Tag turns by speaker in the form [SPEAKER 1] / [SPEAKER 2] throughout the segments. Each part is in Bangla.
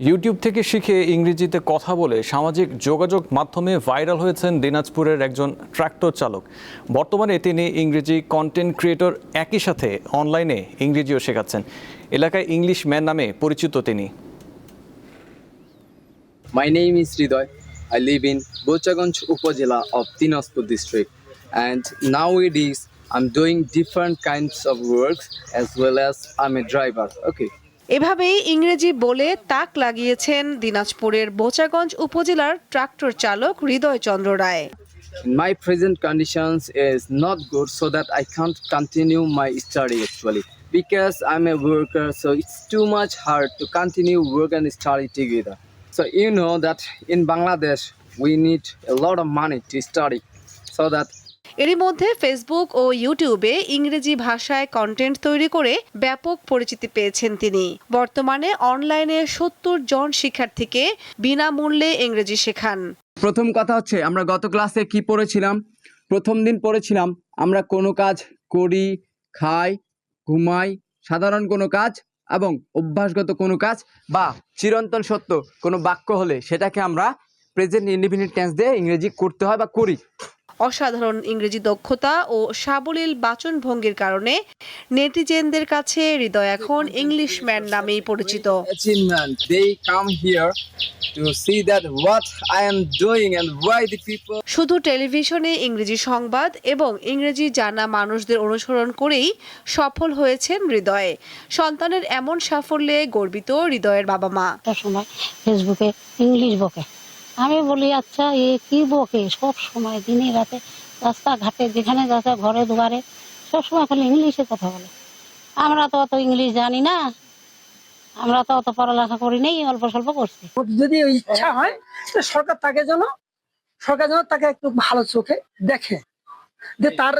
[SPEAKER 1] ইউটিউব থেকে শিখে ইংরেজিতে কথা বলে সামাজিক যোগাযোগ মাধ্যমে ভাইরাল হয়েছেন দিনাজপুরের একজন ট্রাক্টর চালক। বর্তমানে তিনি ইংরেজি কন্টেন্ট ক্রিয়েটর, একই সাথে অনলাইনে ইংরেজিও শেখাচ্ছেন। এলাকায় ইংলিশ ম্যান নামে পরিচিত তিনি।
[SPEAKER 2] My name is Hridoy. I live in Bochaganj Upazila of Dinaspur district, and nowadays I'm doing different kinds of works as well as I'm a driver. Okay.
[SPEAKER 3] এভাবেই ইংরেজি বলে তাক লাগিয়েছেন দিনাজপুরের বোচাগঞ্জ উপজেলার ট্রাক্টর চালক হৃদয় চন্দ্র রায়।
[SPEAKER 2] My present conditions is not good, so that I can't continue my study actually because I'm a worker, so it's too much hard to continue work and study together. So you know that in Bangladesh we need a lot of money to study, so that
[SPEAKER 3] এরই মধ্যে ফেসবুক ও ইউটিউবে ইংরেজি ভাষায় কন্টেন্ট তৈরি করে ব্যাপক পরিচিতি পেয়েছেন তিনি। বর্তমানে অনলাইনে ৭০ জন শিক্ষার্থীকে বিনামূল্যে ইংরেজি শেখান।
[SPEAKER 2] প্রথম কথা হচ্ছে, আমরা গত ক্লাসে কি পড়েছিলাম? প্রথম দিন পড়েছিলাম আমরা কোনো কাজ করি, খাই, ঘুমাই, সাধারণ কোনো কাজ এবং অভ্যাসগত কোনো কাজ বা চিরন্তন সত্য কোনো বাক্য হলে সেটাকে আমরা প্রেজেন্ট ইনডিফিনিট টেন্স দিয়ে ইংরেজি করতে হয় বা করি।
[SPEAKER 3] অসাধারণ ইংরেজি দক্ষতা ও সাবলীল বাচনভঙ্গির কারণে নেটিজেনদের কাছে হৃদয় এখন ইংলিশ ম্যান নামেই পরিচিত।
[SPEAKER 2] They come here to see that what I am doing and why the people.
[SPEAKER 3] শুধু টেলিভিশনে ইংরেজি সংবাদ এবং ইংরেজি জানা মানুষদের অনুসরণ করেই সফল হয়েছেন হৃদয়। সন্তানের এমন সাফল্যে গর্বিত হৃদয়ের বাবা মা।
[SPEAKER 4] সময় ফেসবুকে ইংলিশ বকে, আমি বলি আচ্ছা এ কি বকে, সব সময় দিনে রাতে রাস্তাঘাটে যেখানে যাচ্ছে ঘরে দুয়ারে সবসময় খালি ইংলিশে কথা বলে। আমরা তো অত ইংলিশ জানি না, আমরা তো অত পড়ালেখা করি নাই, অল্প স্বল্প করছি।
[SPEAKER 5] যদি ইচ্ছা হয় সরকার যেন তাকে একটু ভালো চোখে দেখে, যে তার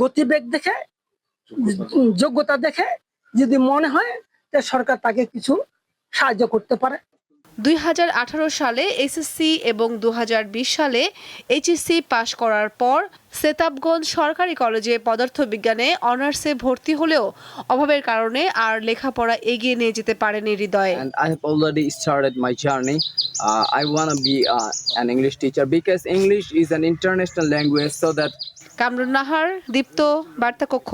[SPEAKER 5] গতিবেগ দেখে, যোগ্যতা দেখে যদি মনে হয় যে সরকার তাকে কিছু সাহায্য করতে পারে।
[SPEAKER 3] 2018 সালে এসএসসি এবং 2020 সালে এইচএসসি পাশ করার পর সেতাবগঞ্জ সরকারি কলেজে পদার্থবিজ্ঞানে অনার্সে ভর্তি হলেও অভাবের কারণে আর লেখাপড়া এগিয়ে নিয়ে যেতে পারেনি হৃদয়।
[SPEAKER 2] And I have already started my journey. I want to be an English teacher because English is an international language, so that
[SPEAKER 3] Kamrun Nahar, দীপ্ত, বার্তা কক্ষ।